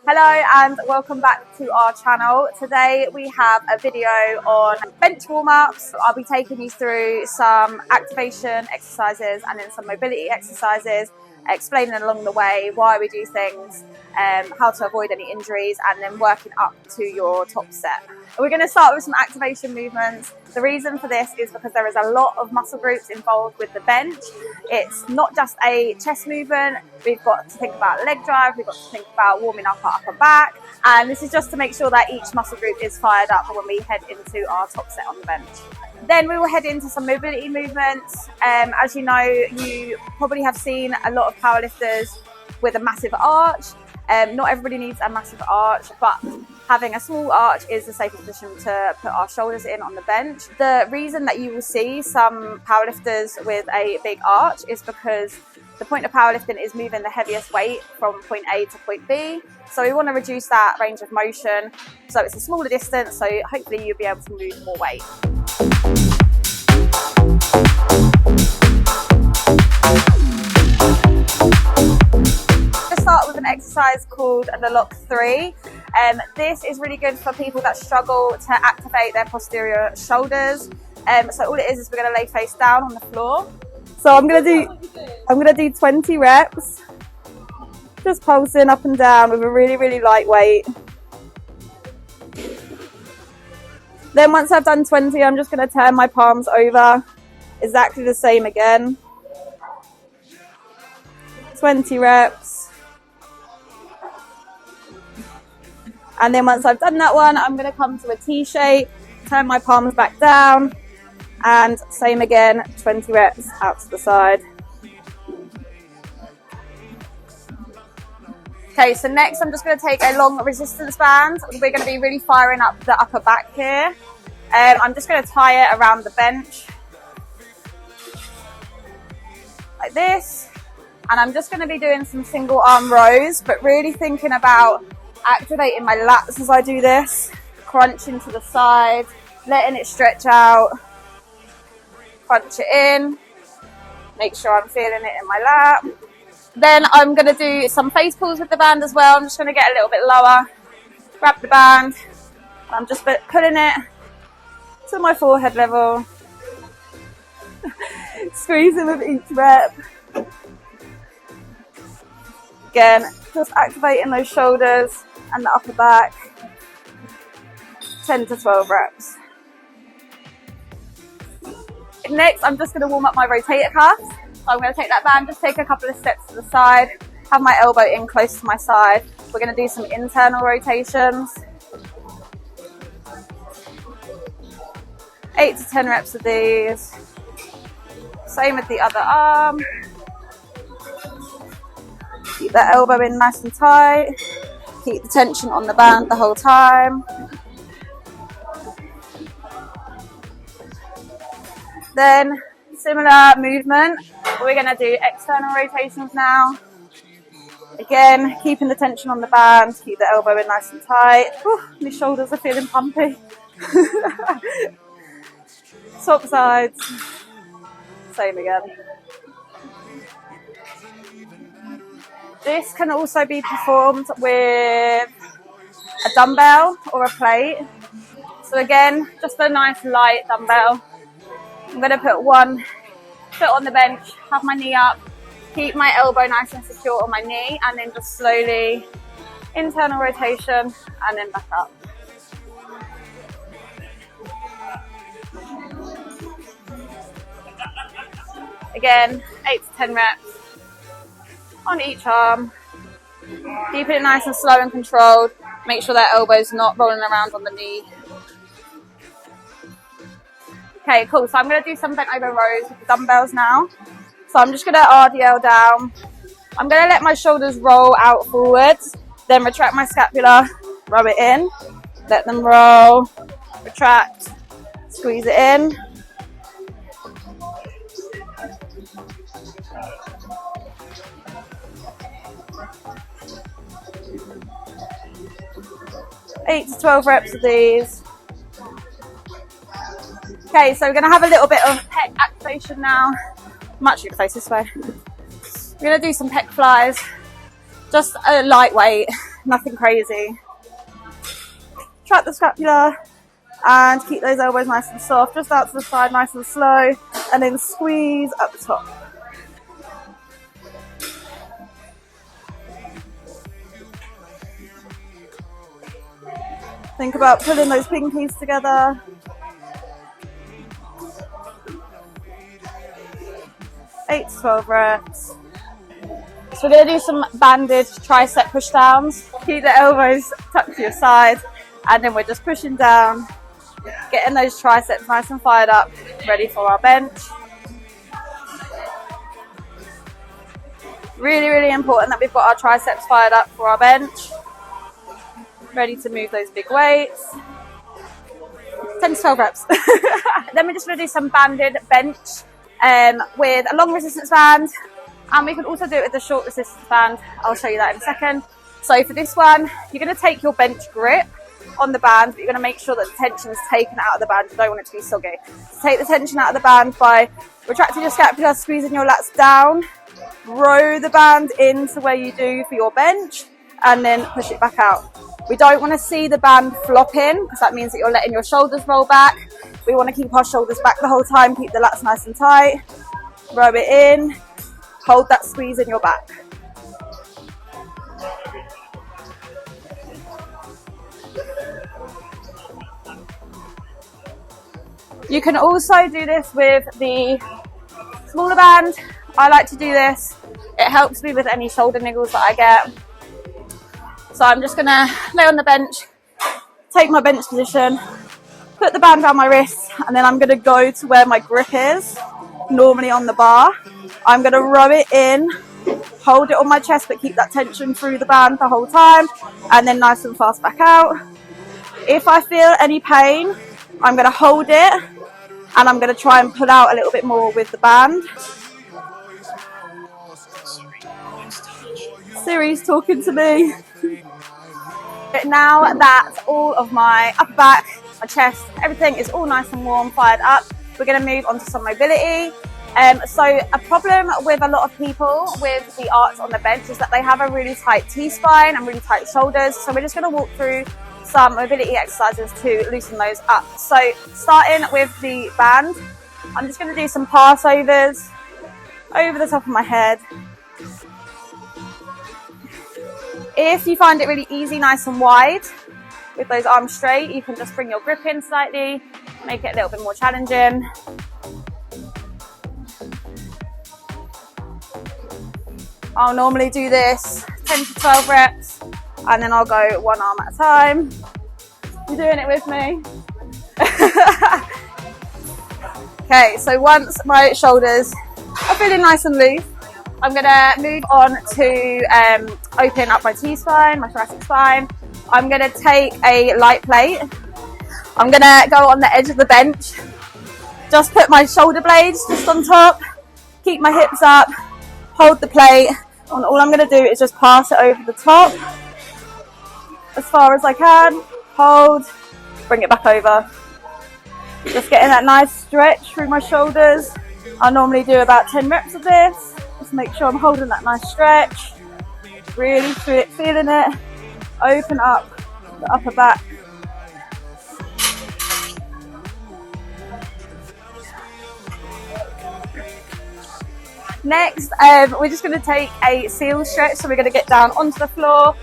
Hello and welcome back to our channel. Today we have a video on bench warm-ups. I'll be taking you through some activation exercises and then some mobility exercises, explaining along the way why we do things, how to avoid any injuries, and then working up to your top set. We're going to start with some activation movements. The reason for this is because there is a lot of muscle groups involved with the bench. It's not just a chest movement. We've got to think about leg drive. We've got to think about warming up our upper back. And this is just to make sure that each muscle group is fired up when we head into our top set on the bench. Then we will head into some mobility movements. As you know, you probably have seen a lot of powerlifters with a massive arch. Not everybody needs a massive arch, but having a small arch is the safest position to put our shoulders in on the bench. The reason that you will see some powerlifters with a big arch is because the point of powerlifting is moving the heaviest weight from point A to point B. So we want to reduce that range of motion. So it's a smaller distance, so hopefully you'll be able to move more weight. Start with an exercise called the lock 3. This is really good for people that struggle to activate their posterior shoulders. So all it is we're going to lay face down on the floor. So I'm going to do 20 reps, just pulsing up and down with a really light weight. Then once I've done 20, I'm just going to turn my palms over, exactly the same again. 20 reps. And then once I've done that one, I'm going to come to a T shape, turn my palms back down, and same again, 20 reps out to the side. Okay, so next I'm just going to take a long resistance band. We're going to be really firing up the upper back here. I'm just going to tie it around the bench, like this. And I'm just going to be doing some single arm rows, but really thinking about activating my lats as I do this, crunching to the side, letting it stretch out, crunch it in, make sure I'm feeling it in my lat. Then I'm going to do some face pulls with the band as well. I'm just going to get a little bit lower, grab the band, and I'm just pulling it to my forehead level, squeezing with each rep. Again, just activating those shoulders and the upper back. 10 to 12 reps. Next, I'm just going to warm up my rotator cuffs. So I'm going to take that band, just take a couple of steps to the side, have my elbow in close to my side. We're going to do some internal rotations. 8 to 10 reps of these. Same with the other arm. Keep that elbow in nice and tight. Keep the tension on the band the whole time. Then, similar movement. We're going to do external rotations now. Again, keeping the tension on the band. Keep the elbow in nice and tight. Whew, my shoulders are feeling pumpy. Swap sides. Same again. This can also be performed with a dumbbell or a plate. So again, just a nice light dumbbell. I'm going to put one foot on the bench, have my knee up, keep my elbow nice and secure on my knee, and then just slowly internal rotation and then back up. Again, 8 to 10 reps on each arm. Keeping it nice and slow and controlled. Make sure that elbow's not rolling around on the knee. Okay, cool. So I'm going to do some bent over rows with the dumbbells now. So I'm just going to RDL down. I'm going to let my shoulders roll out forwards. Then retract my scapula, rub it in. Let them roll, retract, squeeze it in. Eight to 12 reps of these. Okay, so we're going to have a little bit of pec activation now. I'm actually going to face this way. We're going to do some pec flies. Just a lightweight, nothing crazy. Track the scapula and keep those elbows nice and soft, just out to the side, nice and slow, and then squeeze up the top. Think about pulling those pinkies together. Eight to 12 reps. So we're going to do some banded tricep push downs. Keep the elbows tucked to your side, and then we're just pushing down, getting those triceps nice and fired up, ready for our bench. Really, really important that we've got our triceps fired up for our bench. Ready to move those big weights. 10 to 12 reps. Then we're just going to do some banded bench with a long resistance band. And we can also do it with a short resistance band. I'll show you that in a second. So for this one, you're going to take your bench grip on the band, but you're going to make sure that the tension is taken out of the band. You don't want it to be soggy. So take the tension out of the band by retracting your scapula, squeezing your lats down, row the band into where you do for your bench, and then push it back out. We don't want to see the band flop in, because that means that you're letting your shoulders roll back. We want to keep our shoulders back the whole time, keep the lats nice and tight. Row it in, hold that squeeze in your back. You can also do this with the smaller band. I like to do this. It helps me with any shoulder niggles that I get. So I'm just gonna lay on the bench, take my bench position, put the band around my wrist, and then I'm gonna go to where my grip is, normally on the bar. I'm gonna row it in, hold it on my chest, but keep that tension through the band the whole time, and then nice and fast back out. If I feel any pain, I'm gonna hold it, and I'm gonna try and pull out a little bit more with the band. Siri's talking to me. Now that all of my upper back, my chest, everything is all nice and warm, fired up, we're going to move on to some mobility. So a problem with a lot of people with the arts on the bench is that they have a really tight T-spine and really tight shoulders. So we're just going to walk through some mobility exercises to loosen those up. So starting with the band, I'm just going to do some pass overs over the top of my head. If you find it really easy, nice and wide, with those arms straight, you can just bring your grip in slightly, make it a little bit more challenging. I'll normally do this 10 to 12 reps, and then I'll go one arm at a time. You doing it with me? Okay, so once my shoulders are feeling nice and loose, I'm going to move on to open up my T-spine, my thoracic spine. I'm going to take a light plate. I'm going to go on the edge of the bench. Just put my shoulder blades just on top. Keep my hips up. Hold the plate. And all I'm going to do is just pass it over the top as far as I can. Hold. Bring it back over. Just getting that nice stretch through my shoulders. I normally do about 10 reps of this. Just make sure I'm holding that nice stretch. Really feeling it. Open up the upper back. Next, we're just going to take a seal stretch. So we're going to get down onto the floor,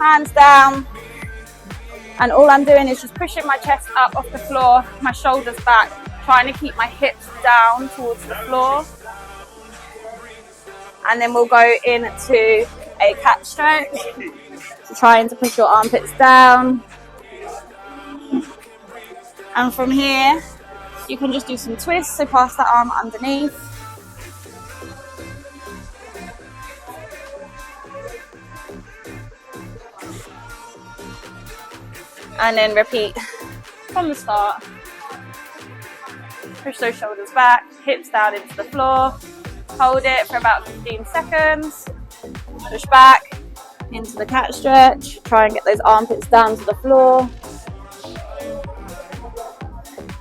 hands down. And all I'm doing is just pushing my chest up off the floor, my shoulders back, trying to keep my hips down towards the floor. And then we'll go into a cat stretch. So trying to push your armpits down. And from here, you can just do some twists. So pass that arm underneath. And then repeat from the start. Push those shoulders back, hips down into the floor. Hold it for about 15 seconds. Push back into the cat stretch. Try and get those armpits down to the floor.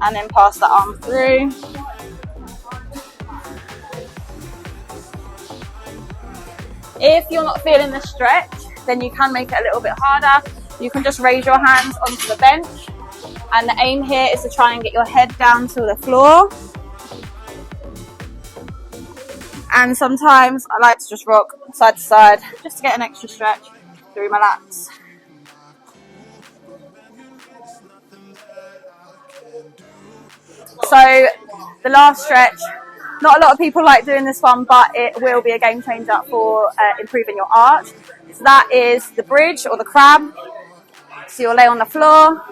And then pass the arm through. If you're not feeling the stretch, then you can make it a little bit harder. You can just raise your hands onto the bench, and the aim here is to try and get your head down to the floor. And sometimes I like to just rock side to side just to get an extra stretch through my lats. So the last stretch, not a lot of people like doing this one, but it will be a game changer for improving your arch. So that is the bridge or the crab. So you'll lay on the floor,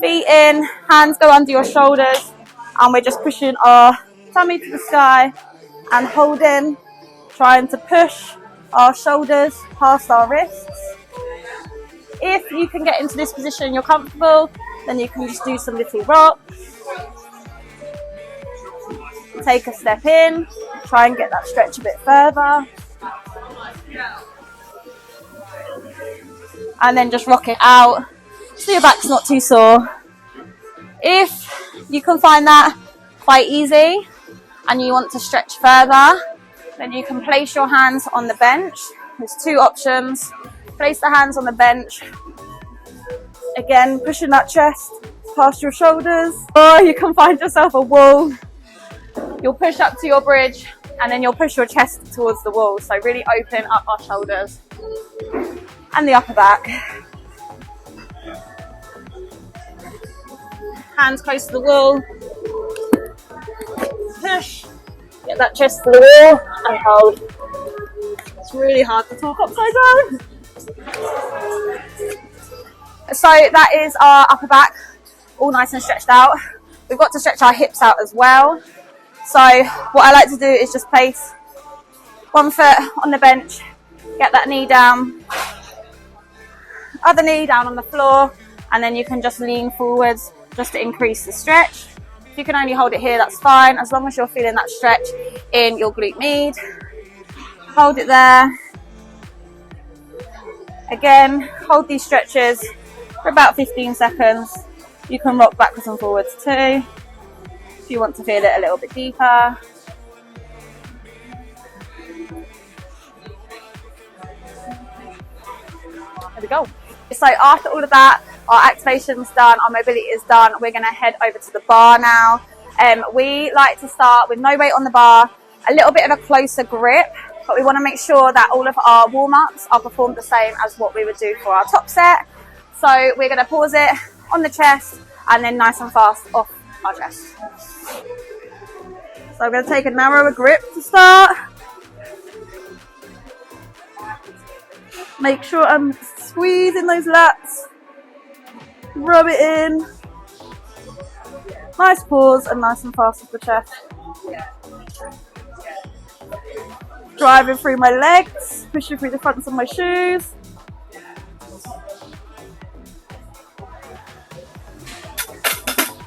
feet in, hands go under your shoulders, and we're just pushing our tummy to the sky and holding, trying to push our shoulders past our wrists. If you can get into this position and you're comfortable, then you can just do some little rocks. Take a step in, try and get that stretch a bit further. And then just rock it out so your back's not too sore. If you can find that quite easy and you want to stretch further, then you can place your hands on the bench. There's two options. Place the hands on the bench. Again, pushing that chest past your shoulders. Or you can find yourself a wall. You'll push up to your bridge and then you'll push your chest towards the wall. So really open up our shoulders and the upper back. Hands close to the wall. Push. Get that chest to the wall and hold. It's really hard to talk upside down. So that is our upper back, all nice and stretched out. We've got to stretch our hips out as well. So what I like to do is just place one foot on the bench, get that knee down, other knee down on the floor, and then you can just lean forwards just to increase the stretch. If you can only hold it here, that's fine, as long as you're feeling that stretch in your glute med. Hold it there. Again, hold these stretches for about 15 seconds. You can rock backwards and forwards too, if you want to feel it a little bit deeper. There we go. So after all of that, our activation's done, our mobility is done. We're going to head over to the bar now. We like to start with no weight on the bar, a little bit of a closer grip, but we want to make sure that all of our warm-ups are performed the same as what we would do for our top set. So we're going to pause it on the chest and then nice and fast off our chest. So I'm going to take a narrower grip to start. Make sure I'm squeezing those lats. Rub it in. Nice pause and nice and fast off the chest. Driving through my legs, pushing through the fronts of my shoes.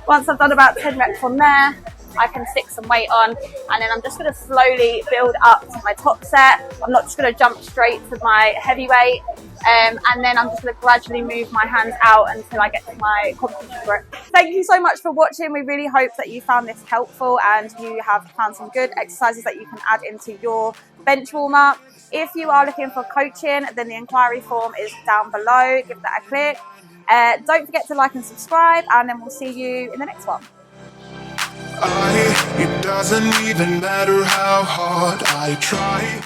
Once I've done about 10 reps on there, I can stick some weight on, and then I'm just going to slowly build up to my top set. I'm not just going to jump straight to my heavy weight, and then I'm just going to gradually move my hands out until I get to my competition grip. Thank you so much for watching. We really hope that you found this helpful and you have found some good exercises that you can add into your bench warm-up. If you are looking for coaching, then the inquiry form is down below. Give that a click. Don't forget to like and subscribe, and then we'll see you in the next one. It doesn't even matter how hard I try.